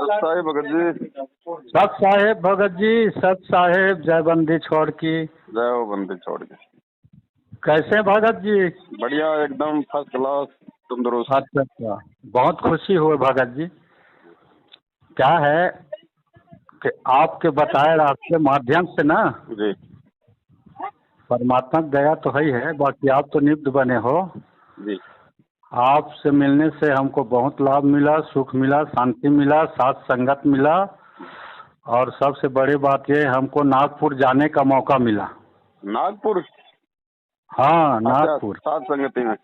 सत साहेब भगत जी। सत साहेब भगत जी, सत साहेब जय बंदी छोड़ की। जय हो बंदी छोड़ के। कैसे भगत जी? बढ़िया एकदम फर्स्ट क्लास तंदुरुस्त। अच्छा अच्छा, बहुत खुशी हुई भगत जी। क्या है कि आपके बताए रास्ते माध्यम से ना जी परमात्मा की दया तो है ही है, बाकी आप तो निब्ध बने हो। जी। आपसे मिलने से हमको बहुत लाभ मिला, सुख मिला, शांति मिला, साथ संगत मिला, और सबसे बड़ी बात ये हमको नागपुर जाने का मौका मिला। नागपुर? हाँ, अच्छा, नागपुर सात संगति में।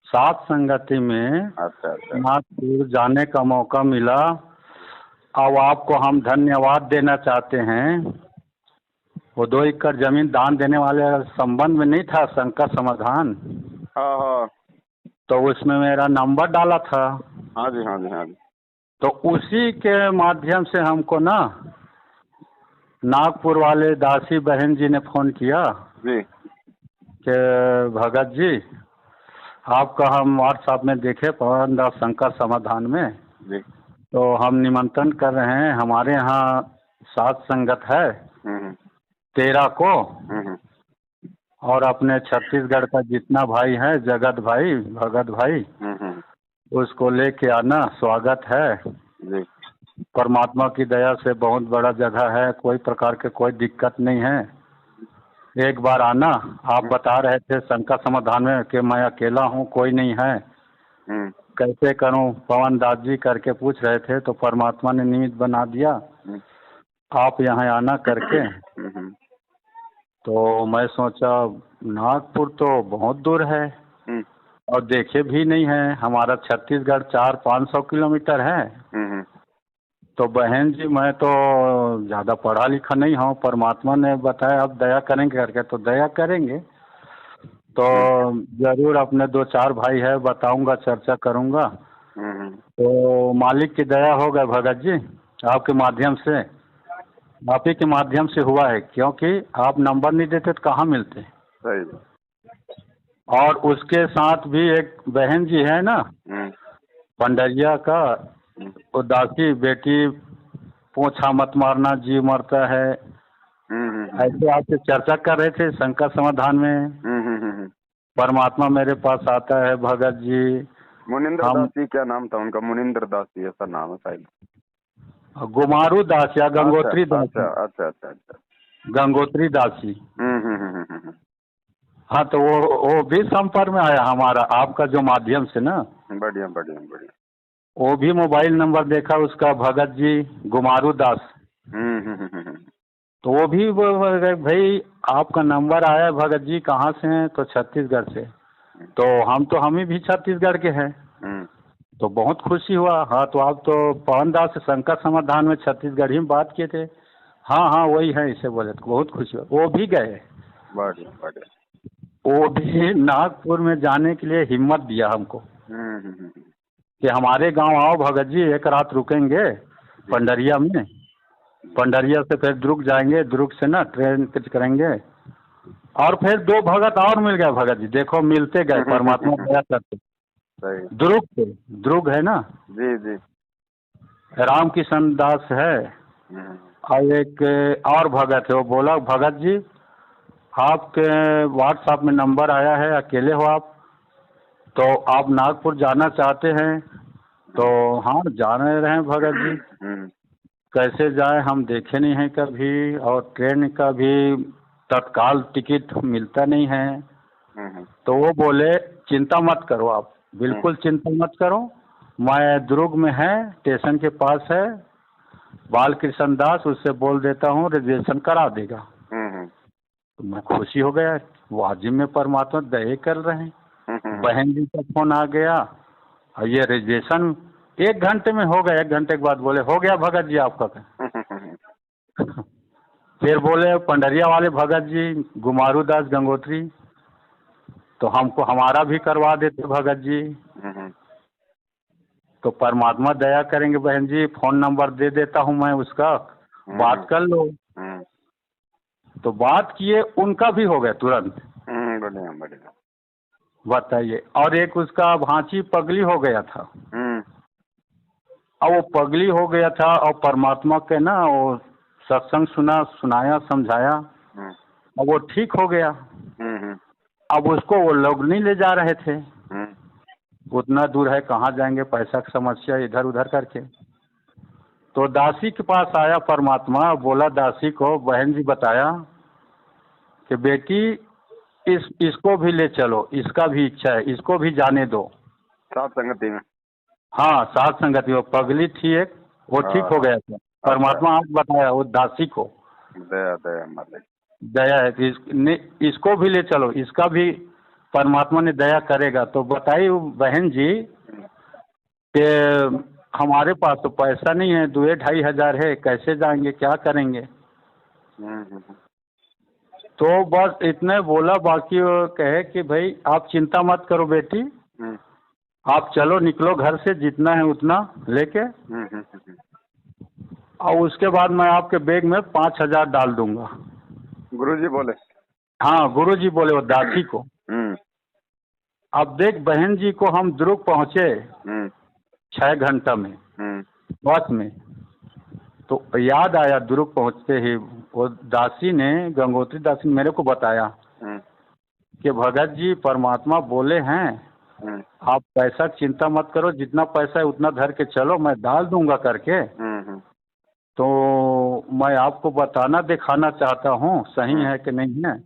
साथ संगति में अच्छा अच्छा। नागपुर जाने का मौका मिला। अब आपको हम धन्यवाद देना चाहते हैं। वो 2 एकड़ जमीन दान देने वाले संबंध में नहीं था संकट समाधान, हाँ हाँ तो उसमें मेरा नंबर डाला था। हाँ जी हाँ जी हाँ जी। तो उसी के माध्यम से हमको ना नागपुर वाले दासी बहन जी ने फ़ोन किया जी कि भगत जी आपका हम व्हाट्सएप में देखे पवन दास संकट समाधान में, जी। तो हम निमंत्रण कर रहे हैं। हमारे यहाँ सात संगत है हम्म 13 को, हम्म और अपने छत्तीसगढ़ का जितना भाई है जगत भाई भगत भाई हम्म। उसको लेके आना, स्वागत है। जी परमात्मा की दया से बहुत बड़ा जगह है, कोई प्रकार के कोई दिक्कत नहीं है। एक बार आना। आप बता रहे थे संकट समाधान में कि मैं अकेला हूँ, कोई नहीं है, हम्म कैसे करूँ, पवन दास जी करके पूछ रहे थे, तो परमात्मा ने निमित्त बना दिया हम्म आप यहाँ आना करके। हम्म तो मैं सोचा नागपुर तो बहुत दूर है हम्म और देखे भी नहीं है, हमारा छत्तीसगढ़ 400-500 किलोमीटर है। हम्म तो बहन जी मैं तो ज़्यादा पढ़ा लिखा नहीं हूँ, परमात्मा ने बताया अब दया करेंगे करके, तो दया करेंगे। तो ज़रूर अपने 2-4 भाई है बताऊंगा, चर्चा करूंगा। हम्म। तो मालिक की दया हो गए भगत जी, आपके माध्यम से, आप ही के माध्यम से हुआ है, क्योंकि आप नंबर नहीं देते तो कहाँ मिलते। सही। और उसके साथ भी एक बहन जी है ना हम्म पंडरिया का, उदासी बेटी पोछा मत मारना जी मरता है, ऐसे आपसे चर्चा कर रहे थे संकट समाधान में। परमात्मा मेरे पास आता है भगत जी। मुनिंद्र हम दास जी, क्या नाम था उनका? मुनिंद्र दास जी ऐसा नाम है शायद। गुमारू दास या गंगोत्री दास, अच्छा अच्छा अच्छा अच्छा। गंगोत्री दासी। हम्म। हाँ, तो वो भी संपर्क में आया हमारा आपका जो माध्यम से ना। बढ़िया बढ़िया बढ़िया। वो भी मोबाइल नंबर देखा उसका, भगत जी गुमारू दास। हम्म। तो वो भी भाई आपका नंबर आया भगत जी, कहाँ से हैं? तो छत्तीसगढ़ से। तो हम ही भी छत्तीसगढ़ के हैं। तो बहुत खुशी हुआ। हाँ, तो आप तो पवन दास से संकट समाधान में छत्तीसगढ़ी में बात किए थे। हाँ हाँ वही है, इसे बोले तो बहुत खुशी हुआ। वो भी गए, बढ़िया बढ़िया। वो भी नागपुर में जाने के लिए हिम्मत दिया हमको कि हमारे गांव आओ भगत जी, एक रात रुकेंगे पंडरिया में, पंडरिया से फिर दुर्ग जाएंगे, दुर्ग से ना ट्रेन करेंगे, और फिर 2 भगत और मिल गए भगत जी, देखो मिलते गए परमात्मा दया करते। सही। दुर्ग से, दुर्ग है ना, जी जी। राम किशन दास है, और एक और भगत है। वो बोला भगत जी आपके व्हाट्सएप में नंबर आया है, अकेले हो आप, तो आप नागपुर जाना चाहते हैं? तो हाँ जाने रहे हैं भगत जी, कैसे जाए, हम देखे नहीं हैं कभी, और ट्रेन का भी तत्काल टिकट मिलता नहीं है। तो वो बोले चिंता मत करो आप, बिल्कुल चिंता मत करो, मैं दुर्ग में है, स्टेशन के पास है बाल कृष्ण दास, उससे बोल देता हूँ रिजर्वेशन करा देगा। तो मैं खुशी हो गया, वाजिब में परमात्मा दया कर रहे हैं। बहन जी का फोन आ गया, और ये रिजर्वेशन 1 घंटे में हो गया। 1 घंटे के बाद बोले हो गया भगत जी आपका। फिर बोले पंडरिया वाले भगत जी गुमारू दास गंगोत्री, तो हमको हमारा भी करवा देते भगत जी। तो परमात्मा दया करेंगे बहन जी, फोन नंबर दे देता हूँ मैं उसका, बात कर लो। तो बात किए, उनका भी हो गया तुरंत। बढ़िया बढ़िया। बताइए। और एक उसका भांची पगली हो गया था, और वो पगली हो गया था और परमात्मा के ना वो सत्संग सुनाया समझाया हम्म, और वो ठीक हो गया। हम्म, अब उसको वो लोग नहीं ले जा रहे थे, हम्म, उतना दूर है कहाँ जाएंगे, पैसा की समस्या इधर उधर करके। तो दासी के पास आया परमात्मा, बोला दासी को, बहन जी बताया कि बेटी इसको भी ले चलो, इसका भी इच्छा है, इसको भी जाने दो। साथ संगति में। हाँ साथ संगति, वो पगली थी एक, वो ठीक हो हाँ, गया था। परमात्मा आज बताया वो दासी को, दया दया मालिक। दया है कि इसको भी ले चलो, इसका भी परमात्मा ने दया करेगा। तो बताइए बहन जी कि हमारे पास तो पैसा नहीं है, 2-2.5 हज़ार है, कैसे जाएंगे, क्या करेंगे। तो बस इतने बोला, बाकी वो कहे कि भाई आप चिंता मत करो बेटी, आप चलो निकलो घर से, जितना है उतना लेके, और उसके बाद मैं आपके बैग में 5 हज़ार डाल दूंगा। गुरुजी बोले? हाँ गुरुजी बोले वो दासी को। अब देख बहन जी को हम दुर्ग पहुँचे 6 घंटा में बस में। तो याद आया दुर्ग पहुँचते ही वो दासी ने, गंगोत्री दासी ने मेरे को बताया कि भगत जी परमात्मा बोले हैं आप पैसा की चिंता मत करो, जितना पैसा है उतना धर के चलो, मैं डाल दूंगा करके। तो मैं आपको बताना दिखाना चाहता हूँ सही है कि नहीं है।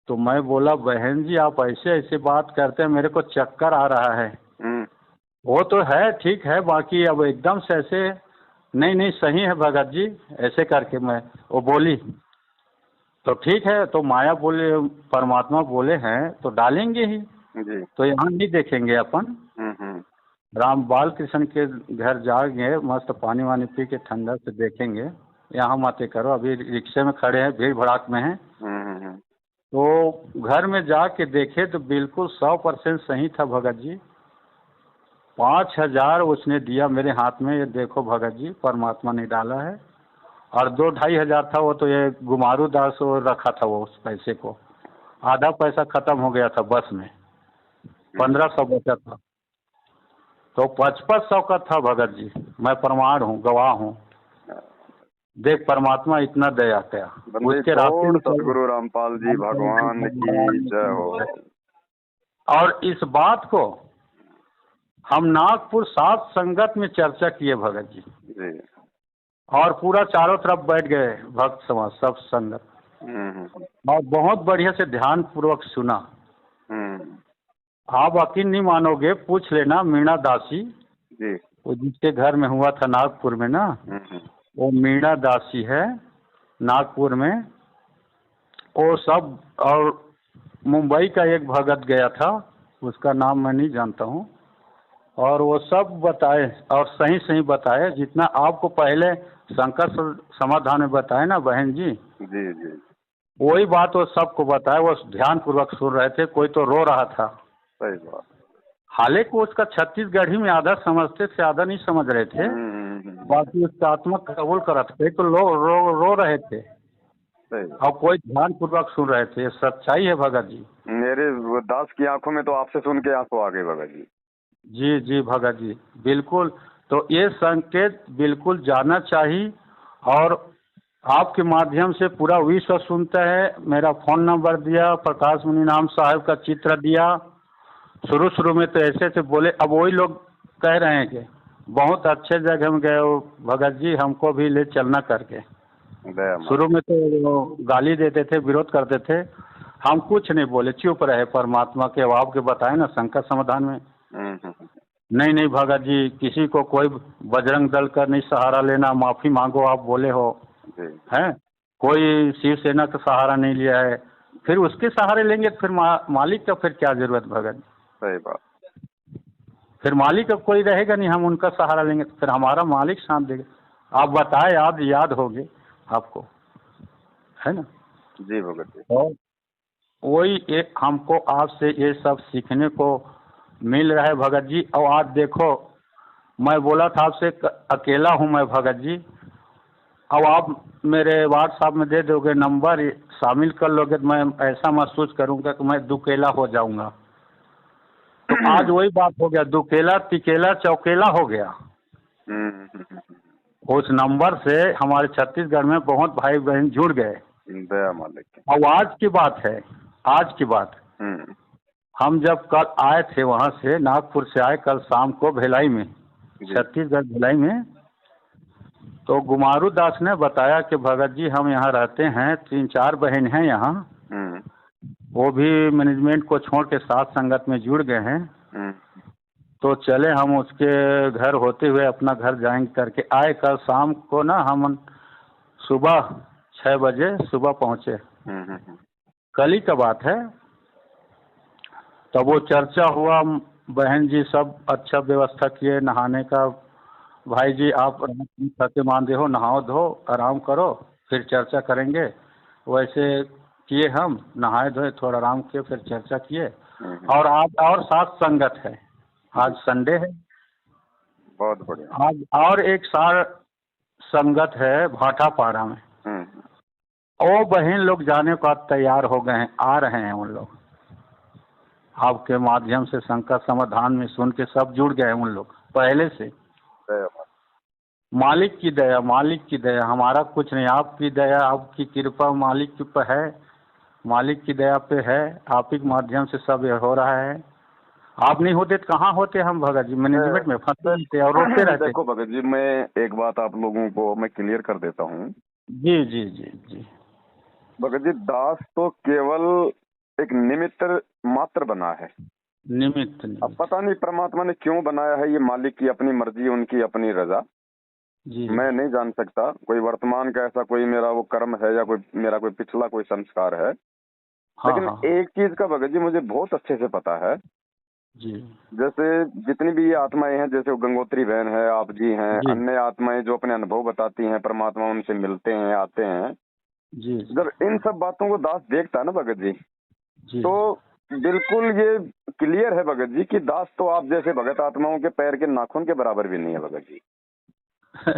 तो मैं बोला बहन जी आप ऐसे ऐसे बात करते हैं, मेरे को चक्कर आ रहा है। वो तो है ठीक है, बाकी अब एकदम से ऐसे नहीं नहीं सही है भगत जी, ऐसे करके मैं वो बोली। तो ठीक है, तो माया बोले परमात्मा बोले हैं तो डालेंगे ही जी। तो यहाँ नहीं देखेंगे अपन। राम बाल कृष्ण के घर जाएंगे, मस्त पानी वानी पी के ठंडा से देखेंगे, यहाँ मत करो। अभी रिक्शे में खड़े हैं, भीड़ भड़ाक में हैं। तो घर में जाके देखे तो बिल्कुल 100% सही था भगत जी। 5 हज़ार उसने दिया मेरे हाथ में, ये देखो भगत जी परमात्मा ने डाला है। और 2-2.5 हज़ार था वो तो ये गुमारू दास वो रखा था, वो उस पैसे को आधा पैसा खत्म हो गया था बस में, 1500 बचा था। तो 5500 का था भगत जी, मैं प्रमाण हूँ, गवाह हूँ। देख परमात्मा इतना दया क्या, उसके रास्ते सदगुरु रामपाल जी भगवान की जय हो। और इस बात को हम नागपुर सात संगत में चर्चा किए भगत जी, और पूरा चारों तरफ बैठ गए भक्त समाज सब संगत, और बहुत बढ़िया से ध्यान पूर्वक सुना। आप यकीन नहीं मानोगे, पूछ लेना मीणा दासी जी, वो जिसके घर में हुआ था नागपुर में ना, वो मीणा दासी है नागपुर में। वो सब, और मुंबई का एक भगत गया था, उसका नाम मैं नहीं जानता हूँ, और वो सब बताए और सही सही बताए, जितना आपको पहले शंकर समाधान में बताए ना बहन जी जी जी, वही बात वो सबको बताया। वो ध्यान पूर्वक सुन रहे थे, कोई तो रो रहा था। सही बात। हालांकि उसका छत्तीसगढ़ी में आधा समझते थे, आधा नहीं समझ रहे थे, बाकी उसका आत्मा कबूल करा था। तो लोग रो रहे थे और कोई ध्यान पूर्वक सुन रहे थे। ये सच्चाई है भगत जी। मेरे दास की आंखों में तो आपसे सुन के आंसू आ गए भगत जी। जी जी भगत जी बिल्कुल। तो ये संकेत बिल्कुल जाना चाहिए, और आपके माध्यम से पूरा विश्व सुनता है। मेरा फ़ोन नंबर दिया, प्रकाश मुनि नाम साहब का चित्र दिया। शुरू में तो ऐसे थे बोले, अब वही लोग कह रहे हैं कि बहुत अच्छे जगह में गए हो भगत जी, हमको भी ले चलना करके। शुरू में तो गाली देते थे, विरोध करते थे, हम कुछ नहीं बोले, चुप रहे। परमात्मा के अब आपके बताए ना शंकर समाधान में, नहीं नहीं भगत जी, किसी को कोई बजरंग दल का नहीं सहारा लेना, माफ़ी मांगो आप बोले हो हैं, कोई शिवसेना का सहारा नहीं लिया है, फिर उसके सहारे लेंगे तो फिर मालिक का फिर क्या जरूरत भगत। सही बात। फिर मालिक का कोई रहेगा नहीं, हम उनका सहारा लेंगे तो फिर हमारा मालिक साथ देगा। आप बताए, याद होगे आपको, है ना जी भगत जी। और वही एक हमको आपसे ये सब सीखने को मिल रहा है भगत जी। और आज देखो, मैं बोला था आपसे अकेला हूँ मैं भगत जी, अब आप मेरे व्हाट्सएप में दे दोगे नंबर, शामिल कर लोगे तो मैं ऐसा महसूस करूँगा कि मैं दुकेला हो जाऊँगा। तो आज वही बात हो गया, दुकेला तिकेला चौकेला हो गया। उस नंबर से हमारे छत्तीसगढ़ में बहुत भाई बहन जुड़ गए। दया मालिक की। और आज की बात है, आज की बात, हम जब कल आए थे वहाँ से, नागपुर से आए कल शाम को भिलाई में, छत्तीसगढ़ भिलाई में, तो गुमारू दास ने बताया कि भगत जी हम यहाँ रहते हैं, 3-4 बहन हैं यहाँ, वो भी मैनेजमेंट को छोड़ के साथ संगत में जुड़ गए हैं, तो चले हम उसके घर होते हुए अपना घर जाएंगे करके आए। कल शाम को ना हम सुबह 6 बजे सुबह पहुँचे, कल ही का बात है। तब वो चर्चा हुआ, बहन जी सब अच्छा व्यवस्था किए नहाने का, भाई जी आप थके मांदे हो, नहाओ धो आराम करो फिर चर्चा करेंगे। वैसे किए, हम नहाए धोए थोड़ा आराम किए फिर चर्चा किए। और आज और साथ संगत है, आज संडे है, बहुत बढ़िया। आज और एक सार संगत है भाटापाड़ा में, वो बहन लोग जाने को तैयार हो गए हैं, आ रहे हैं उन लोग, आपके माध्यम से संकट समाधान में सुन के सब जुड़ गए हैं उन लोग पहले से। मालिक की दया, मालिक की दया, हमारा कुछ नहीं, आपकी दया आपकी कृपा मालिक पे है, मालिक की दया पे है, आप ही के माध्यम से सब ये हो रहा है। आप नहीं होते तो कहाँ होते हम भगत जी, मैनेजमेंट में फंसे थे और रोते रहते। देखो भगत जी, मैं एक बात आप लोगों को मैं क्लियर कर देता हूँ। जी जी जी जी भगत जी, दास तो केवल एक निमित्त मात्र बना है, निमित्त। अब पता नहीं परमात्मा ने क्यों बनाया है, ये मालिक की अपनी मर्जी, उनकी अपनी रजा, जी मैं नहीं जान सकता। कोई वर्तमान का ऐसा कोई मेरा वो कर्म है या कोई मेरा कोई पिछला कोई संस्कार है। हाँ, लेकिन हाँ, एक चीज का भगत जी मुझे बहुत अच्छे से पता है, जी जैसे जितनी भी ये आत्माएं हैं, जैसे वो गंगोत्री बहन है, आप जी हैं, जी अन्य आत्माएं जो अपने अनुभव बताती हैं, परमात्मा उनसे मिलते हैं, आते हैं, जी जब इन सब बातों को दास देखता है ना भगत जी, जी तो बिल्कुल ये क्लियर है भगत जी कि दास तो आप जैसे भगत आत्माओं के पैर के नाखून के बराबर भी नहीं है भगत जी।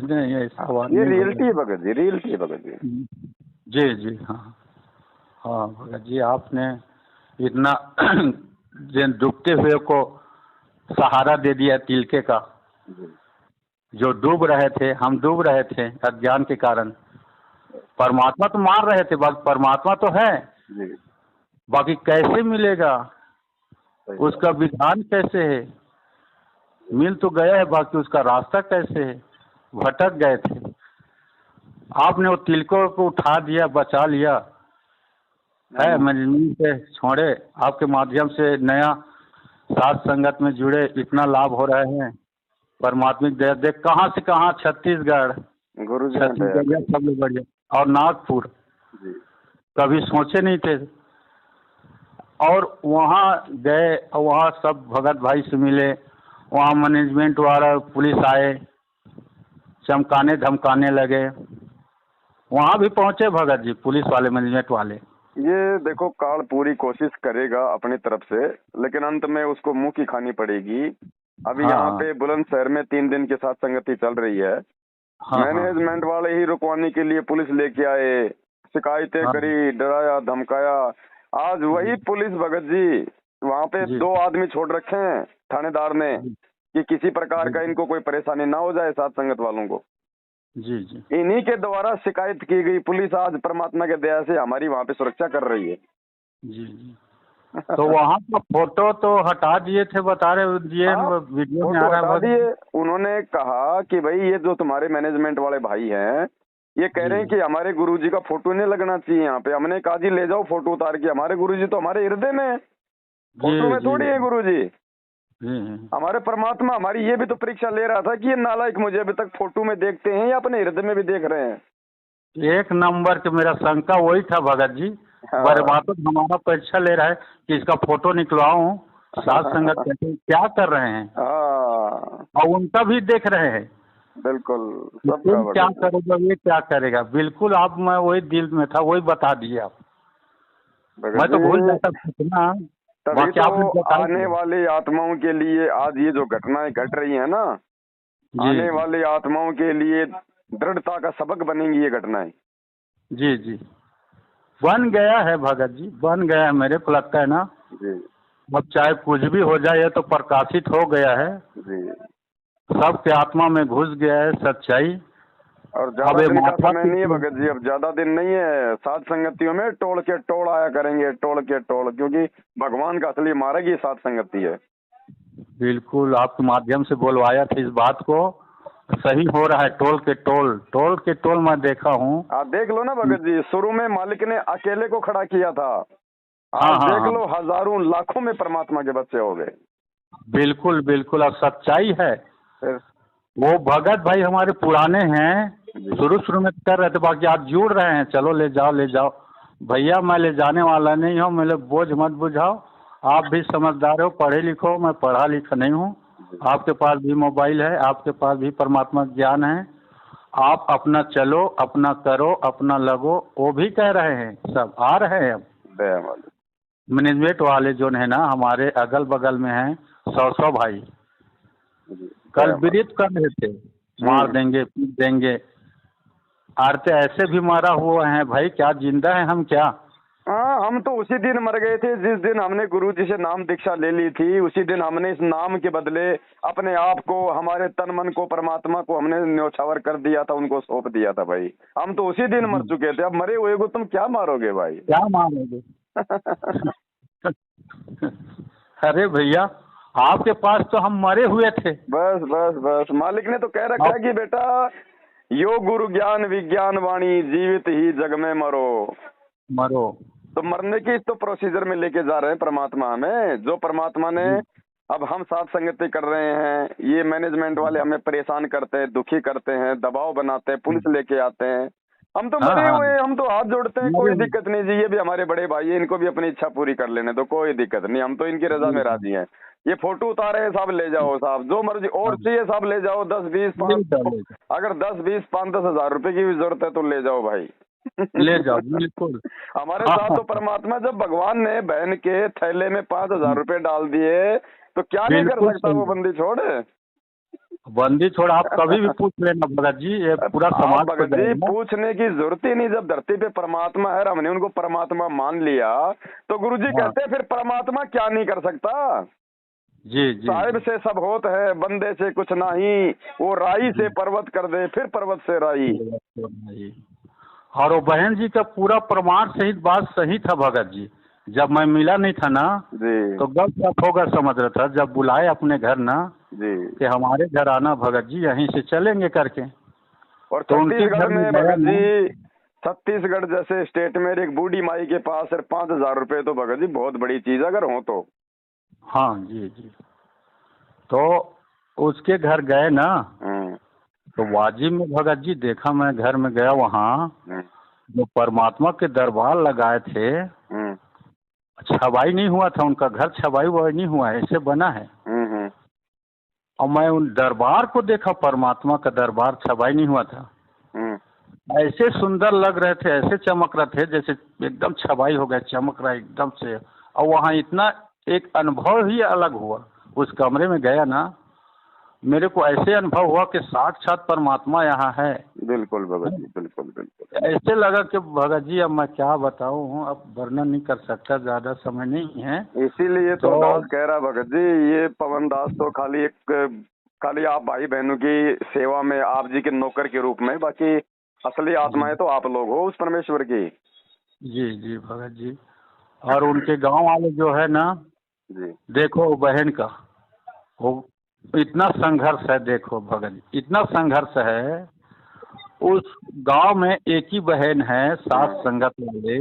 नहीं ऐसा बात ये नहीं रियलिटी है भगत जी, रियलिटी है भगत जी। जी जी हाँ हाँ भगत जी, आपने इतना डूबते हुए को सहारा दे दिया तिलके का, जो डूब रहे थे, हम डूब रहे थे अज्ञान के कारण, परमात्मा तो मार रहे थे, परमात्मा तो है, बाकी कैसे मिलेगा, उसका विधान कैसे है, मिल तो गया है बाकी उसका रास्ता कैसे है, भटक गए थे। आपने वो तिलकों को उठा दिया, बचा लिया है, मैंने से छोड़े, आपके माध्यम से नया साथ संगत में जुड़े, इतना लाभ हो रहे हैं, परमात्मिक दया देख कहाँ से कहाँ, छत्तीसगढ़, गुरु जी छत्तीसगढ़ सब लोग बढ़िया, और नागपुर कभी सोचे नहीं थे। और वहाँ गए, वहाँ सब भगत भाई से मिले, वहाँ मैनेजमेंट वाला पुलिस आए, चमकाने धमकाने लगे, वहाँ भी पहुँचे भगत जी पुलिस वाले मैनेजमेंट वाले। ये देखो, काल पूरी कोशिश करेगा अपनी तरफ से, लेकिन अंत में उसको मुंह की खानी पड़ेगी। अभी हाँ, यहाँ पे बुलंदशहर में 3 दिन के साथ संगति चल रही है, हाँ, मैनेजमेंट वाले ही रुकवाने के लिए पुलिस लेके आए, शिकायतें हाँ, करी, डराया धमकाया। आज वही पुलिस भगत जी वहाँ पे 2 आदमी छोड़ रखे हैं थानेदार ने कि किसी प्रकार का इनको कोई परेशानी ना हो जाए साथ संगत वालों को। जी जी इन्हीं के द्वारा शिकायत की गई पुलिस आज परमात्मा के दया से हमारी वहाँ पे सुरक्षा कर रही है। जी जी तो वहाँ का फोटो तो हटा दिए थे, बता रहे दिए, वीडियो में आ रहा है दिए। उन्होंने कहा कि भाई ये जो तुम्हारे मैनेजमेंट वाले भाई हैं, ये कह रहे हैं कि हमारे गुरुजी का फोटो नहीं लगना चाहिए यहाँ पे। हमने कहा जी ले जाओ फोटो उतार के, हमारे गुरुजी तो हमारे हृदय में है, फोटो में थोड़ी है गुरुजी, हमारे परमात्मा। हमारी ये भी तो परीक्षा ले रहा था कि ये नालायक मुझे अभी तक फोटो में देखते हैं या अपने हृदय में भी देख रहे हैं। एक नंबर के मेरा शंका वही था भगत जी, बर्बाद हमारा परीक्षा ले रहा है कि इसका फोटो निकलवाऊं, साथ संगत क्या कर रहे हैं, और उनका भी देख रहे हैं। बिल्कुल क्या करेगा, ये क्या करेगा, बिल्कुल आप, मैं वही दिल में था, वही बता दिए आप, मैं तो भूल जाता कितना। तभी तो आने वाली आत्माओं के लिए आज ये जो घटनाएं घट रही है ना, आने वाली आत्माओं के लिए दृढ़ता का सबक बनेंगी ये घटनाएं। जी जी बन गया है भगत जी, बन गया है, मेरे को लगता है ना जी। अब चाहे कुछ भी हो जाए, ये तो प्रकाशित हो गया है जी। सबके आत्मा में घुस गया है सच्चाई। और अब ज्यादा ये दिन का माता समय नहीं है भगत जी, अब ज्यादा दिन नहीं है। सात संगतियों में टोल के टोल आया करेंगे, टोल के टोल, क्योंकि भगवान का असली मार्ग ही सात संगति है। बिल्कुल आपके माध्यम से बोलवाया था इस बात को, सही हो रहा है। टोल के टोल, टोल के टोल मैं देखा हूँ। आप देख लो ना भगत जी, शुरू में मालिक ने अकेले को खड़ा किया था, हाँ आज हाँ देख हाँ, लो हजारों लाखों में परमात्मा के बच्चे हो गए। बिल्कुल बिल्कुल। अब सच्चाई है। फिर वो भगत भाई हमारे पुराने हैं, जी शुरू शुरू में कर रहे थे, बाकी आज जुड़ रहे हैं। चलो ले जाओ ले जाओ भैया, मैं ले जाने वाला नहीं हूँ, मेरे बोझ मत बुझाओ। आप भी समझदार हो, पढ़े लिखो, मैं पढ़ा लिखा नहीं हूँ। आपके पास भी मोबाइल है, आपके पास भी परमात्मा ज्ञान है। आप अपना चलो, अपना करो, अपना लगो। वो भी कह रहे हैं, सब आ रहे हैं। दया मालिक। मैनेजमेंट वाले जो है ना हमारे अगल बगल में हैं, 100 भाई जी, कल दया विदित कर रहे थे, मार देंगे पीट देंगे। आरते ऐसे भी मारा हुआ है भाई, क्या जिंदा है हम क्या? हाँ, हम तो उसी दिन मर गए थे जिस दिन हमने गुरु जी से नाम दीक्षा ले ली थी। उसी दिन हमने इस नाम के बदले अपने आप को, हमारे तन मन को, परमात्मा को हमने न्योछावर कर दिया था, उनको सौंप दिया था भाई। हम तो उसी दिन मर चुके थे। अब मरे हुए को तुम क्या मारोगे भाई? क्या मारोगे? अरे भैया, आपके पास तो हम मरे हुए थे। बस बस बस, मालिक ने तो कह रखा है कि बेटा यो गुरु ज्ञान विज्ञान वाणी, जीवित ही जग में मरो। मरो। तो मरने की तो प्रोसीजर में लेके जा रहे हैं परमात्मा हमें। जो परमात्मा ने, अब हम साथ संगति कर रहे हैं, ये मैनेजमेंट वाले हमें परेशान करते हैं, दुखी करते हैं, दबाव बनाते हैं, पुलिस लेके आते हैं। हम तो हाँ मरे हाँ, हुए हैं, हम तो हाथ जोड़ते हैं, कोई मरे हुए। दिक्कत नहीं जी। ये भी हमारे बड़े भाई हैं, इनको भी अपनी इच्छा पूरी कर लेने तो कोई दिक्कत नहीं, हम तो इनकी रजा में राजी हैं। ये फोटो उतारे हैं साहब, ले जाओ साहब, जो मर्जी और चाहिए साहब ले जाओ। 10 20 ले 5, जाओ ले जाओ अगर 10 20 5 10 हजार रुपए की भी जरूरत है तो ले जाओ भाई। ले जाओ, बिल्कुल। हमारे हाँ साथ हाँ, तो परमात्मा, जब भगवान ने बहन के थैले में 5,000 रुपए डाल दिए तो क्या नहीं कर बिल्कुल सकता वो सही। बंदी छोड़। बंदी छोड़, आप कभी भी पूछ लेना भगत जी, ये पूरा आप समाज को भगत जी जाएगा। पूछने की जरूरत ही नहीं। जब धरती पे परमात्मा है और हमने उनको परमात्मा मान लिया तो गुरु जी हाँ, कहते हैं फिर परमात्मा क्या नहीं कर सकता। जी जी साहिब से सब होत है, बंदे से कुछ नहीं, वो राई से पर्वत कर दे, फिर पर्वत से राई। जी। और वो बहन जी का पूरा प्रमाण सहित बात सही था भगत जी। जब मैं मिला नहीं था ना जी तो गप होगा समझ रहा था। जब बुलाए अपने घर ना जी। कि हमारे घर आना भगत जी, यहीं से चलेंगे करके, और तो उनके छत्तीसगढ़ घर में में गया भगत ना। जी, छत्तीसगढ़ जैसे स्टेट में एक बूढ़ी माई के पास सिर्फ 5,000 रुपए तो भगत जी बहुत बड़ी चीज अगर हो तो। हाँ जी जी। तो उसके घर गए ना तो वाजिब में भगत जी देखा, मैं घर में गया वहाँ, जो परमात्मा के दरबार लगाए थे, छवाई नहीं हुआ था उनका घर, छवाई ववाई नहीं हुआ है, ऐसे बना है। और मैं उन दरबार को देखा, परमात्मा का दरबार, छवाई नहीं हुआ था। ऐसे सुंदर लग रहे थे, ऐसे चमक रहे थे जैसे एकदम छवाई हो गया, चमक रहा एकदम से। और वहाँ इतना एक अनुभव ही अलग हुआ। उस कमरे में गया ना, मेरे को ऐसे अनुभव हुआ कि साक्षात परमात्मा यहाँ है। बिल्कुल भगत जी, बिल्कुल बिल्कुल। ऐसे लगा कि भगत जी अब मैं क्या बताऊँ, अब वर्णन नहीं कर सकता, ज्यादा समय नहीं है। इसीलिए तो दास कह रहा भगत जी, ये पवन दास तो खाली आप भाई बहनों की सेवा में, आप जी के नौकर के रूप में, बाकी असली आत्माएं तो आप लोग हो उस परमेश्वर की। जी जी भगत जी। और उनके गांव वाले जो है ना, जी देखो बहन का वो इतना संघर्ष है, देखो भगत जी इतना संघर्ष है। उस गांव में एक ही बहन है, 7 संगत वाले,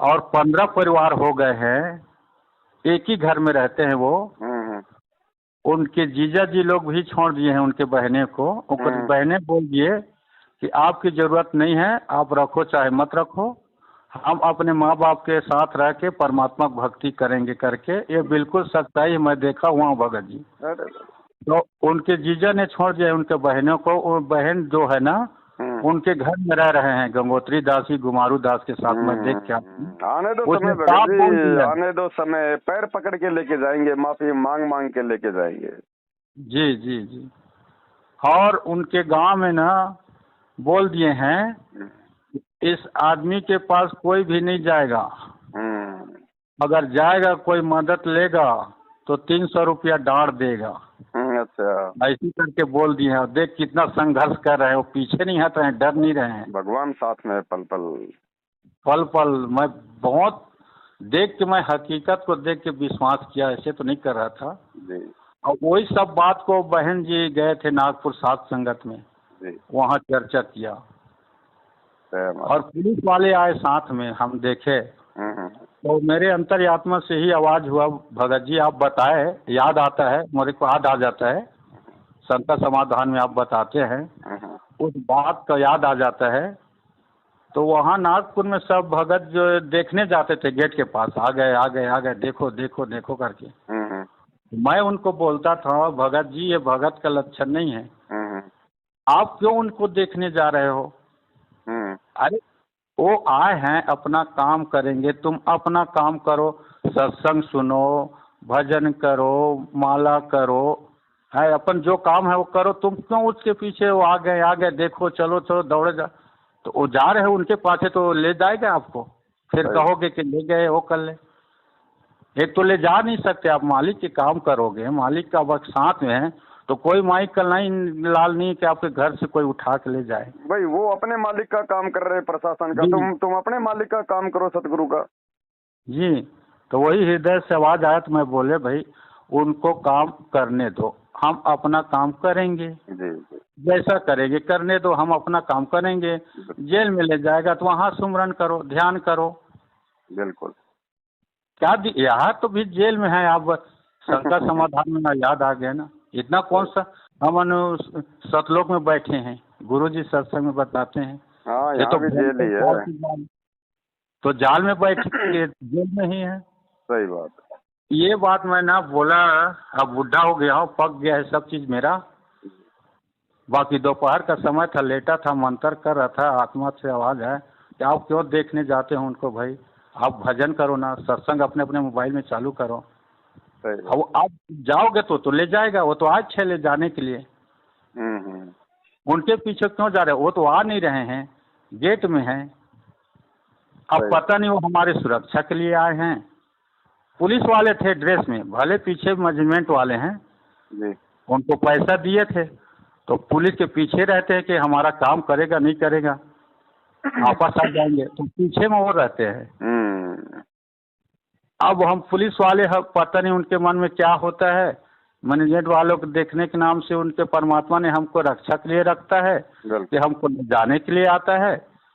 और 15 परिवार हो गए हैं, एक ही घर में रहते हैं वो। उनके जीजा जी लोग भी छोड़ दिए हैं उनके बहने को। उनकी बहने बोल दिए कि आपकी जरूरत नहीं है, आप रखो चाहे मत रखो, हम अपने माँ बाप के साथ रह के परमात्मा भक्ति करेंगे करके। ये बिल्कुल सच्चाई मैं देखा हुआ हूँ भगत जी। तो उनके जीजा ने छोड़ दिया उनके बहनों को। वो बहन जो है ना उनके घर में रह रहे हैं, गंगोत्री दास ही गुमारू दास के साथ मैं देख के आने दो समय भगत जी, आने दो समय, पैर पकड़ के लेके जाएंगे, माफी मांग मांग के लेके जाएंगे। जी जी जी। और उनके गांव में ना बोल दिए हैं, इस आदमी के पास कोई भी नहीं जाएगा, अगर जाएगा कोई मदद लेगा तो 300 रुपया डांट देगा। अच्छा, ऐसी करके बोल दिए हैं। और देख कितना संघर्ष कर रहे हैं, वो पीछे नहीं हट रहे हैं, डर नहीं रहे हैं। भगवान साथ में है पल पल। पल पल मैं बहुत देख के, मैं हकीकत को देख के विश्वास किया, ऐसे तो नहीं कर रहा था। जी और वही सब बात को बहन जी गए थे नागपुर सात संगत में, जी। वहाँ चर्चा किया। जय माता। और पुलिस वाले आए साथ में, हम देखे। हम्म। तो मेरे अंतर्यात्मा से ही आवाज हुआ, भगत जी आप बताए, याद आता है मेरे को, याद आ जाता है, शंका समाधान में आप बताते हैं, उस बात का याद आ जाता है। तो वहाँ नागपुर में सब भगत जो देखने जाते थे गेट के पास, आ गए आ गए आ गए, देखो देखो देखो करके। मैं उनको बोलता था, भगत जी ये भगत का लक्षण नहीं है, आप क्यों उनको देखने जा रहे हो? अरे वो आए हैं, अपना काम करेंगे, तुम अपना काम करो, सत्संग सुनो, भजन करो, माला करो, है अपन जो काम है वो करो, तुम क्यों उसके पीछे वो आ गए देखो चलो चलो दौड़े जा। तो वो जा रहे हो उनके पासे तो ले जाएगा आपको, फिर कहोगे कि ले गए वो कर ले। एक तो ले जा नहीं सकते आप, मालिक के काम करोगे, मालिक का वक्त साथ में है, तो कोई माइक का नहीं लाल नहीं कि आपके घर से कोई उठा के ले जाए। भाई वो अपने मालिक का काम कर रहे, प्रशासन का, तुम अपने मालिक का काम करो, सतगुरु का। जी। तो वही हृदय से आवाज आया, तो मैं बोले भाई उनको काम करने दो, हम अपना काम करेंगे। जी। जैसा करेंगे करने दो, हम अपना काम करेंगे। जेल में ले जाएगा तो वहाँ सुमरन करो, ध्यान करो। बिल्कुल। क्या यहाँ तो भी जेल में है आप, शंका समाधान में ना याद आ गया ना, इतना कौन सा हम सतलोक में बैठे हैं, गुरुजी सत्संग में बताते हैं। हाँ, ये तो भी जेल ही है, तो जाल में बैठ के जेल में ही है। सही बात। ये बात मैं ना बोला, अब बुढ़ा हो गया हूँ, पक गया है सब चीज मेरा। बाकी दोपहर का समय था, लेटा था, मंत्र कर रहा था, आत्मा से आवाज है कि आप क्यों देखने जाते हो उनको, भाई आप भजन करो ना, सत्संग अपने अपने मोबाइल में चालू करो। अब आप जाओगे तो ले जाएगा, वो तो आज है ले जाने के लिए। उनके पीछे क्यों जा रहे हो? वो तो आ नहीं रहे हैं, गेट में हैं। अब पता नहीं वो हमारे सुरक्षा के लिए आए हैं। पुलिस वाले थे ड्रेस में, भले पीछे मैनेजमेंट वाले हैं जी। उनको पैसा दिए थे तो पुलिस के पीछे रहते हैं कि हमारा काम करेगा नहीं करेगा, वापस आ जाएंगे, तो पीछे में वो रहते हैं। अब हम पुलिस वाले पता नहीं उनके मन में क्या होता है, मैनेजमेंट वालों को देखने के नाम से उनके परमात्मा ने हमको रक्षा के लिए रखता है कि हमको जाने के लिए आता है।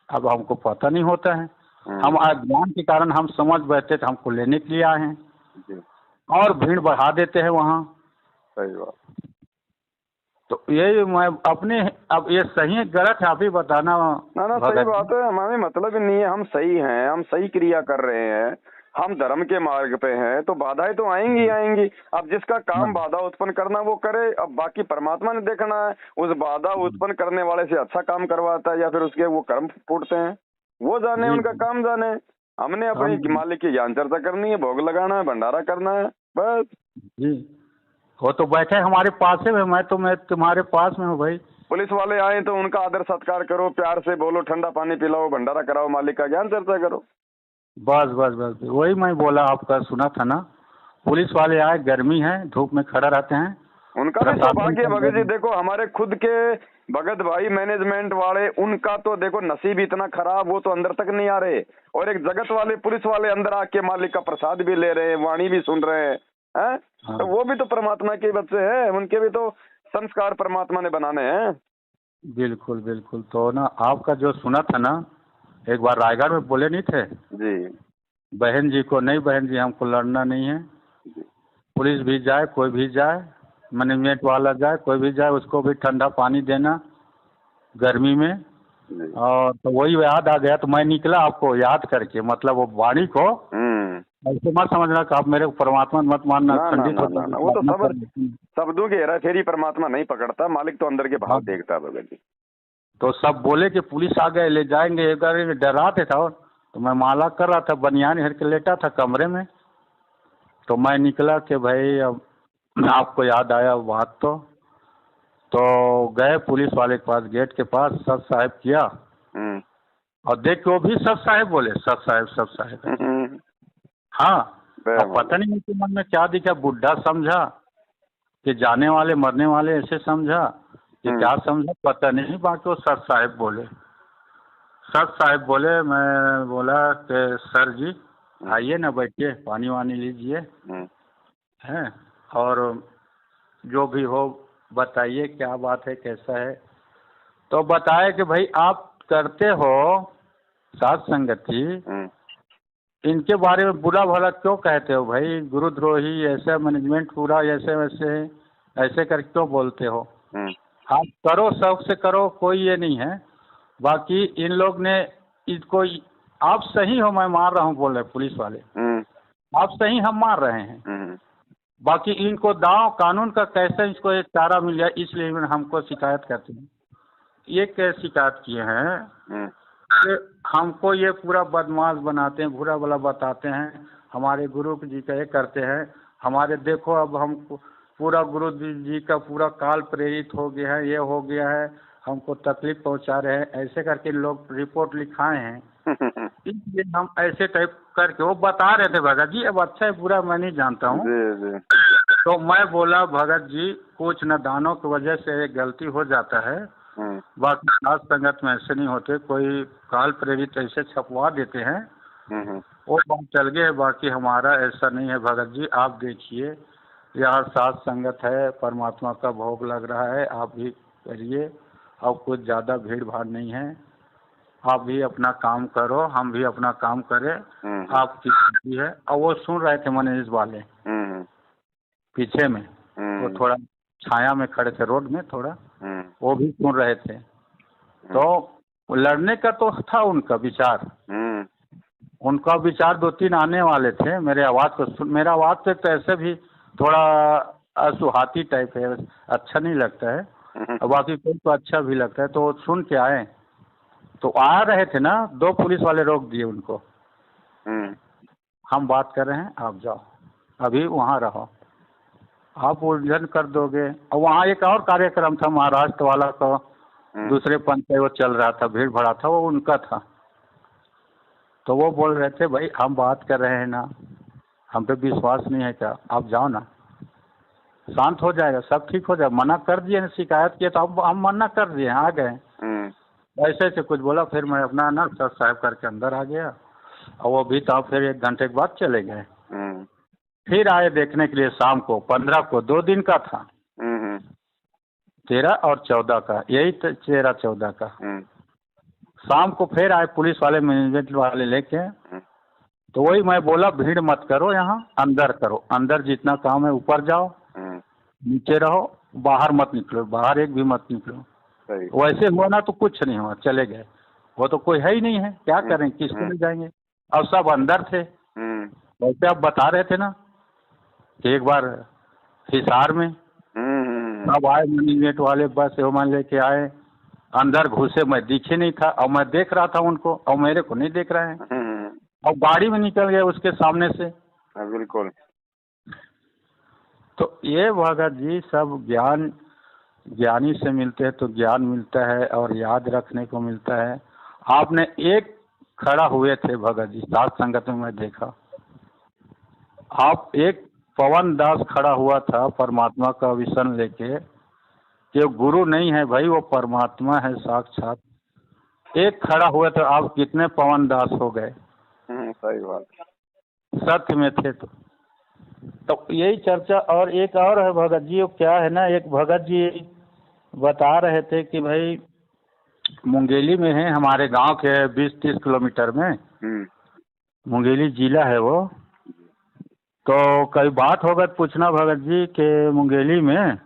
अब हमको पता नहीं होता है, हम अज्ञान के कारण हम समझ बैठे थे हमको लेने के लिए आए हैं और भीड़ बढ़ा देते हैं वहाँ। सही बात। तो ये मैं अपने, अब ये सही है गलत है आप ही बताना। ना सही बात है, हमारे मतलब ही नहीं है, हम सही हैं, हम सही क्रिया कर रहे हैं, हम धर्म के मार्ग पे हैं, तो बाधाएं तो आएंगी आएंगी। अब जिसका काम बाधा उत्पन्न करना वो करे, अब बाकी परमात्मा ने देखना है, उस बाधा उत्पन्न करने वाले से अच्छा काम करवाता है या फिर उसके वो कर्म फूटते हैं, वो जाने, उनका काम जाने। हमने अपनी मालिक की ज्ञान चर्चा करनी है, भोग लगाना है, भंडारा करना है, बस जी। वो तो बैठे हमारे पास है, मैं तुम्हारे पास में हूँ भाई। पुलिस वाले आए तो उनका आदर सत्कार करो, प्यार से बोलो, ठंडा पानी पिलाओ, भंडारा कराओ, मालिक का ज्ञान चर्चा करो। बस बस बस वही मैं बोला, आपका सुना था ना, पुलिस वाले आए, गर्मी है, धूप में खड़ा रहते हैं, उनका भी सौभाग्य भगत जी। देखो हमारे खुद के भगत भाई मैनेजमेंट वाले, उनका तो देखो नसीब इतना खराब, वो तो अंदर तक नहीं आ रहे, और एक जगत वाले पुलिस वाले अंदर आके मालिक का प्रसाद भी ले रहे हैं, वाणी भी सुन रहे हैं, हैं? हाँ। तो वो भी तो परमात्मा के बच्चे हैं, उनके भी तो संस्कार परमात्मा ने बनाने हैं। बिल्कुल बिल्कुल। तो ना आपका जो सुना था ना, एक बार रायगढ़ में बोले नहीं थे जी, बहन जी को, नहीं बहन जी हमको लड़ना नहीं है, पुलिस भी जाए, कोई भी जाए, मैनेजमेंट वाला जाए, कोई भी जाए, उसको भी ठंडा पानी देना गर्मी में। और तो वही याद आ गया, तो मैं निकला आपको याद करके, मतलब वो वाणी को ऐसे मत समझना कि आप मेरे परमात्मा मत मानना, खंडित होता है। वो तो शब्दों की हेरा फेरी परमात्मा नहीं पकड़ता, मालिक तो अंदर के भाव देखता है भगत जी। तो सब बोले कि पुलिस आ गए, ले जाएंगे, डराते था। तो मैं माला कर रहा था, बनियान हेर के लेटा था कमरे में, तो मैं निकला कि भाई अब आपको याद आया बात, तो गए पुलिस वाले के पास, गेट के पास, सत साहब किया, और देख के वो भी सत साहब बोले, सत साहब। हाँ, अब पता नहीं उनके मन में क्या दिखा, बुढ़ा समझा कि जाने वाले मरने वाले ऐसे समझा कि क्या समझा पता नहीं। बाकी वो सर साहब बोले, मैं बोला कि सर जी आइए ना, बैठिए, पानी वानी लीजिए, हैं, और जो भी हो बताइए क्या बात है, कैसा है। तो बताया कि भाई आप करते हो साध संगति, इनके बारे में बुरा भला क्यों कहते हो भाई, गुरुद्रोही, ऐसा मैनेजमेंट पूरा ऐसे वैसे है, ऐसे कर क्यों बोलते हो। आप करो, शौक से करो, कोई ये नहीं है। बाकी इन लोग ने इसको, आप सही हो मैं मार रहा हूँ बोल रहे पुलिस वाले, आप सही हम मार रहे हैं। बाकी इनको दांव कानून का कैसे इसको एक चारा मिल जाए, इसलिए हमको शिकायत करते हैं। ये क्या शिकायत किए हैं कि हमको ये पूरा बदमाश बनाते हैं, बुरा भला बताते हैं, हमारे गुरु जी का ये करते हैं, हमारे देखो अब हमको पूरा गुरु जी का पूरा काल प्रेरित हो गया है, ये हो गया है, हमको तकलीफ पहुंचा रहे हैं, ऐसे करके लोग रिपोर्ट लिखाए हैं। इसलिए हम ऐसे टाइप करके वो बता रहे थे भगत जी, अब अच्छा है बुरा मैं नहीं जानता हूँ। तो मैं बोला भगत जी कुछ नादानों की वजह से गलती हो जाता है, बाकी साथ संगत में ऐसे नहीं होते, कोई काल प्रेरित ऐसे छपवा देते हैं, वो बात चल गए। बाकी हमारा ऐसा नहीं है भगत जी, आप देखिए यहाँ साथ संगत है, परमात्मा का भोग लग रहा है, आप भी करिए, और कुछ ज़्यादा भीड़ भाड़ नहीं है, आप भी अपना काम करो, हम भी अपना काम करें, आपकी भी है। और वो सुन रहे थे मैनेजर वाले पीछे में, वो थोड़ा छाया में खड़े थे रोड में थोड़ा, वो भी सुन रहे थे। तो लड़ने का तो था उनका विचार, उनका विचार 2-3 आने वाले थे। मेरे आवाज़ को मेरा आवाज़ पे तो ऐसे भी थोड़ा असुहाती टाइप है, अच्छा नहीं लगता है, और बाकी कोई तो अच्छा भी लगता है। तो वो सुन के आए, तो आ रहे थे ना, 2 पुलिस वाले रोक दिए उनको, हम बात कर रहे हैं, आप जाओ, अभी वहाँ रहो, आप उलझन कर दोगे। और वहाँ एक और कार्यक्रम था महाराष्ट्र वाला का, दूसरे पंथ पे वो चल रहा था, भीड़ भड़ा था, वो उनका था। तो वो बोल रहे थे भाई हम बात कर रहे हैं ना, हम पे विश्वास नहीं है क्या, आप जाओ ना, शांत हो जाएगा, सब ठीक हो जाएगा। मना कर दिए, शिकायत किए तो अब हम मना कर दिए, आ गए। ऐसे से कुछ बोला, फिर मैं अपना ना सर साहब करके अंदर आ गया, और वो भी तो फिर 1 घंटे के बाद चले गए। फिर आए देखने के लिए शाम को 15 को, 2 दिन का था, 13 और 14 का, यही 13-14 का शाम को फिर आए पुलिस वाले, मैनेजमेंट वाले लेके। तो वही मैं बोला भीड़ मत करो, यहाँ अंदर करो, अंदर जितना काम है ऊपर जाओ, नीचे रहो, बाहर मत निकलो, बाहर एक भी मत निकलो। वैसे हुआ ना तो कुछ नहीं हुआ, चले गए। वो तो कोई है ही नहीं है, क्या करें, किसको ले जाएंगे, अब सब अंदर थे। वैसे आप बता रहे थे ना कि एक बार हिसार में अब आए मैनेजमेंट वाले, बस मान लेके आए, अंदर घुसे, मैं दिखे नहीं था, और मैं देख रहा था उनको, और मेरे को नहीं देख रहे हैं, और गाड़ी में निकल गए उसके सामने से। बिल्कुल। तो ये भगत जी सब ज्ञान, ज्ञानी से मिलते हैं तो ज्ञान मिलता है और याद रखने को मिलता है। आपने एक खड़ा हुए थे भगत जी साथ संगत में, मैं देखा आप, एक पवन दास खड़ा हुआ था परमात्मा का विषन लेके, कि गुरु नहीं है भाई, वो परमात्मा है साक्षात। एक खड़ा हुआ तो आप कितने पवन दास हो गए। सही बात, सत्य में थे तो यही चर्चा। और एक और है भगत जी, वो क्या है ना, एक भगत जी बता रहे थे कि भाई मुंगेली में है, हमारे गांव के 20-30 किलोमीटर में मुंगेली जिला है वो। तो कई बात होगा तो पूछना भगत जी के मुंगेली में,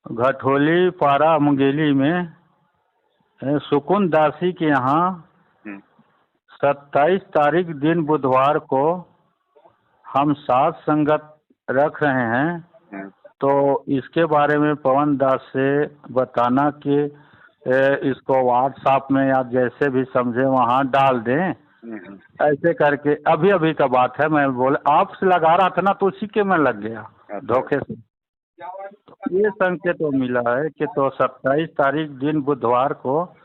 घटोली पारा मुंगेली में सुकुन दासी के यहाँ 27 तारीख दिन बुधवार को हम साथ संगत रख रहे हैं। तो इसके बारे में पवन दास से बताना कि इसको व्हाट्सएप में या जैसे भी समझे वहाँ डाल दें, ऐसे करके। अभी अभी का बात है, मैं बोला आपसे लगा रहा था ना तो उसी के में लग गया धोखे से। तो ये संकेत तो मिला है कि तो 27 तारीख दिन बुधवार को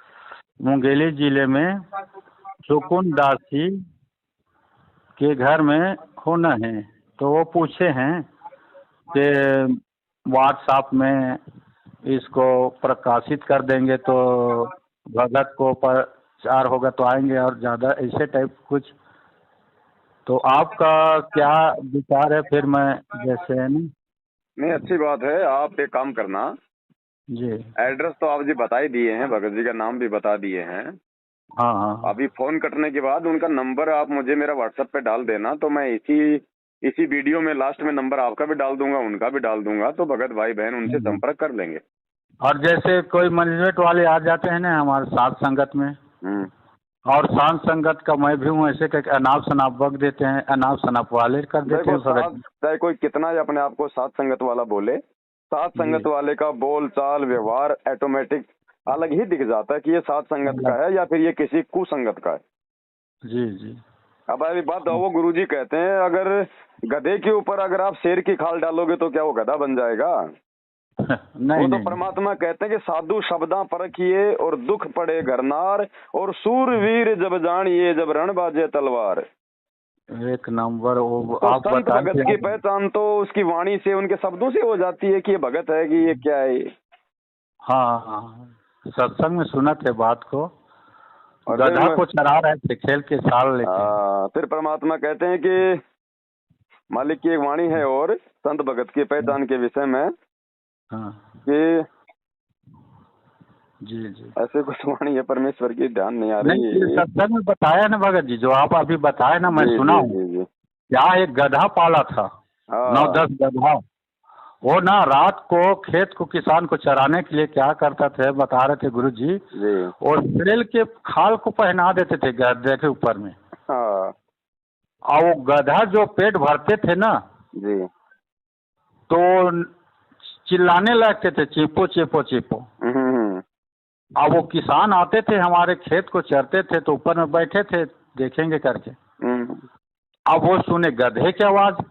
मुंगेली जिले में सुकुन दासी के घर में होना है। तो वो पूछे हैं कि व्हाट्सएप में इसको प्रकाशित कर देंगे तो भगत को प्रचार होगा तो आएंगे, और ज़्यादा ऐसे टाइप कुछ। तो आपका क्या विचार है? फिर मैं जैसे है ना। नहीं, अच्छी बात है। आप एक काम करना, जी। एड्रेस तो आप जी बता ही दिए हैं, भगत जी का नाम भी बता दिए हैं। हाँ हाँ। अभी फोन कटने के बाद उनका नंबर आप मुझे मेरा व्हाट्सएप पे डाल देना, तो मैं इसी वीडियो में लास्ट में नंबर आपका भी डाल दूंगा, उनका भी डाल दूंगा, तो भगत भाई बहन उनसे संपर्क कर लेंगे। और जैसे कोई मैनेजमेंट वाले आ जाते हैं ना हमारे साथ संगत में, और शांत संगत का मैं भी हूँ, ऐसे करके अनाप शनाप बक देते हैं, अनाप शनाप वाले कर देते हैं। चाहे कोई कितना ही अपने आप को सात संगत वाला बोले, सात संगत वाले का बोल चाल व्यवहार ऑटोमेटिक अलग ही दिख जाता है कि ये सात संगत का है या फिर ये किसी कुसंगत का है। जी जी। अब अभी बात वो गुरुजी कहते हैं, अगर गधे के ऊपर अगर आप शेर की खाल डालोगे तो क्या वो गधा बन जाएगा? नहीं, वो तो परमात्मा कहते हैं कि साधु शब्दा परखिए और दुख पड़े घरनार, और सूरवीर जब जानिए जब रण बाजे तलवार। एक नंबर। वो तो आप संत भगत की पहचान तो उसकी वाणी से, उनके शब्दों से हो जाती है कि ये भगत है कि ये क्या है। हाँ, सत्संग में सुना थे बात को, और गधा को चरा रहे थे खेल के साल लेके। फिर परमात्मा कहते हैं कि मालिक की एक वाणी है और संत भगत की पहचान के विषय में कि जी जी ऐसे कुछ वाणी है परमेश्वर की, ध्यान नहीं आ रही। सत्संग में बताया ना भगत जी, जो आप अभी बताए ना, मैं सुना हूँ। क्या एक गधा पाला था, 9-10 गधा। वो ना रात को खेत को किसान को चराने के लिए क्या करता थे, बता रहे थे गुरु जी, और शेर के खाल को पहना देते थे गधे के ऊपर में। और वो गधा जो पेट भरते थे ना जी, तो चिल्लाने लगते थे, चीपो चीपो चीपो। अब वो किसान आते थे हमारे खेत को चरते थे, तो ऊपर में बैठे थे देखेंगे करके। अब वो सुने गधे की आवाज।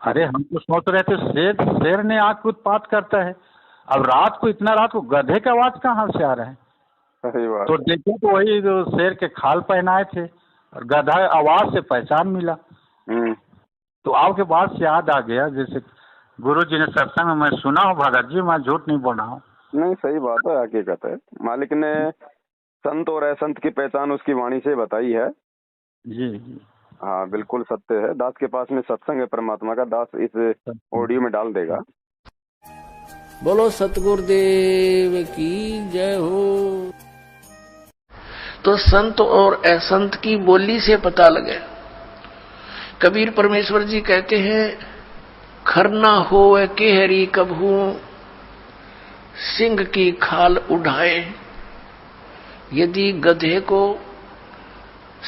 अरे हम तो सोच रहे थे शेर ने आके उत्पात करता है, अब रात को इतना रात को गधे की आवाज कहाँ से आ रहा है? सही बात। तो देखे तो वही जो शेर के खाल पहनाए थे, और गधा आवाज से पहचान मिला। तो आपके बात से याद आ गया, जैसे गुरु जी ने सत्संग में मैं सुना हूँ भगत जी, मैं झूठ नहीं बोल रहा हूँ। नहीं, सही बात है, हकीकत है। मालिक ने संत और असंत की पहचान उसकी वाणी से बताई है। जी जी हाँ, बिल्कुल सत्य है। दास के पास में सत्संग है परमात्मा का, दास इस ऑडियो में डाल देगा। बोलो सतगुरुदेव की जय हो। तो संत और असंत की बोली से पता लगे। कबीर परमेश्वर जी कहते हैं, खरना होए केहरी कबहू सिंह की खाल उठाए। यदि गधे को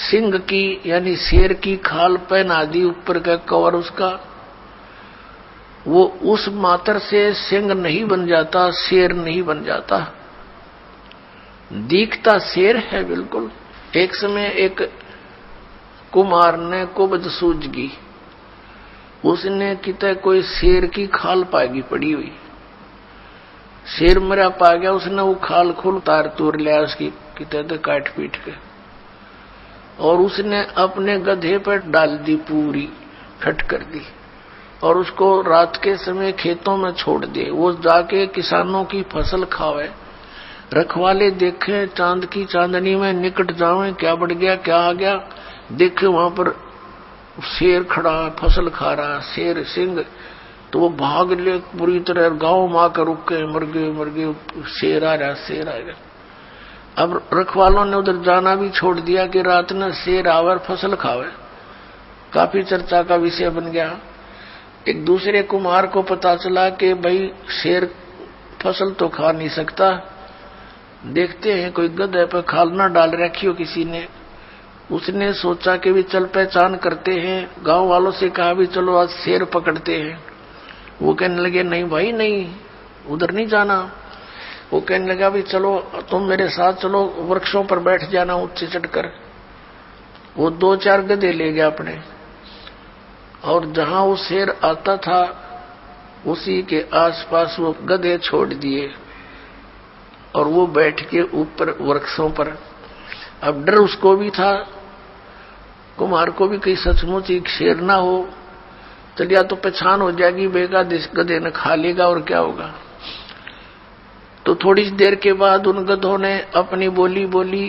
सिंह की यानी शेर की खाल पहना दी ऊपर का कवर उसका, वो उस मात्र से सिंह नहीं बन जाता, शेर नहीं बन जाता, दिखता शेर है बिल्कुल। एक समय एक कुमार ने कुबज सूझगी, उसने किते कोई शेर की खाल पागी पड़ी हुई, शेर मरा पा गया, उसने वो खाल खोल तार तोड़ लिया उसकी किते तो काट पीट के, और उसने अपने गधे पर डाल दी, पूरी फट कर दी, और उसको रात के समय खेतों में छोड़ दिए। वो जाके किसानों की फसल खावे, रखवाले देखे चांद की चांदनी में निकट जावे, क्या बढ़ गया क्या आ गया, देखे वहां पर शेर खड़ा फसल खा रहा, शेर सिंह। तो वो भाग ले बुरी तरह, गांव में आकर रुके, मर गए, शेर आ रहा शेर आ गया। अब रखवालों ने उधर जाना भी छोड़ दिया कि रात में शेर आवर फसल खावे, काफी चर्चा का विषय बन गया। एक दूसरे कुमार को पता चला कि भाई शेर फसल तो खा नहीं सकता, देखते हैं कोई गधे पर खाल ना डाल रखी हो किसी ने। उसने सोचा कि भी चल पहचान करते हैं, गांव वालों से कहा भी चलो आज शेर पकड़ते हैं। वो कहने लगे नहीं भाई नहीं, उधर नहीं जाना। वो कहने लगा भी चलो तुम मेरे साथ चलो, वृक्षों पर बैठ जाना ऊंचे चढ़कर। वो 2-4 गधे ले गया अपने, और जहां वो शेर आता था उसी के आसपास वो गधे छोड़ दिए, और वो बैठ के ऊपर वृक्षों पर। अब डर उसको भी था, कुमार को भी कहीं सचमुच एक शेर ना हो, चलिया तो पहचान हो जाएगी, बेगा जिस गधे ने खा लेगा और क्या होगा। तो थोड़ी सी देर के बाद उन गधों ने अपनी बोली बोली,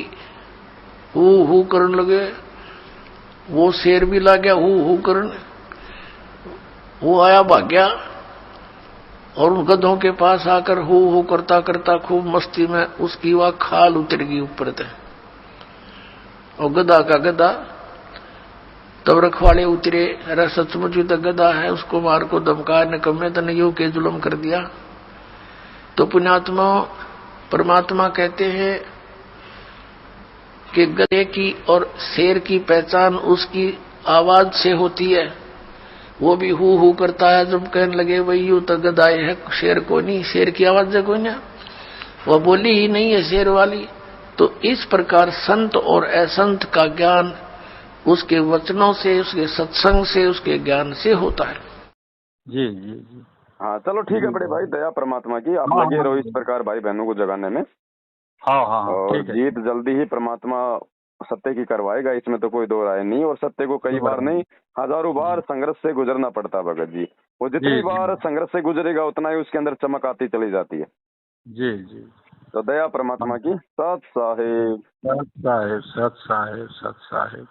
हु करने लगे। वो शेर भी ला गया हु करने, वो आया भाग गया और उन गधों के पास आकर हु करता करता खूब मस्ती में उसकी वह खाल उतर गई ऊपर तक। और गधा का गधा, तब रखवाले उतरे, अरे सचमुच ही तो गधा है, उसको मार को धमका निकम्मे तो नहीं के जुल्म कर दिया। तो पुण्यात्मा परमात्मा कहते हैं कि गधे की और शेर की पहचान उसकी आवाज से होती है। वो भी हु करता है, जब कहने लगे भाई यू तो गधा है, शेर को नहीं, शेर की आवाज है कोई ना, वह बोली ही नहीं है शेर वाली। तो इस प्रकार संत और असंत का ज्ञान उसके वचनों से, उसके सत्संग से, उसके ज्ञान से होता है। जी जी जी। हाँ चलो ठीक है बड़े भाई, दया परमात्मा की, आप हाँ, लगे रहो हाँ, इस प्रकार भाई बहनों को जगाने में। हाँ हाँ हाँ, और ठीक है। जीत जल्दी ही परमात्मा सत्य की करवाएगा, इसमें तो कोई दो राय नहीं। और सत्य को कई बार नहीं, हजारों बार संघर्ष से गुजरना पड़ता भगत जी। वो जितनी जी, बार जी। संघर्ष से गुजरेगा उतना ही उसके अंदर चमक आती चली जाती है। जी जी। तो दया परमात्मा की। सत साहेब। सत साहेब, सत साहेब, सत साहेब।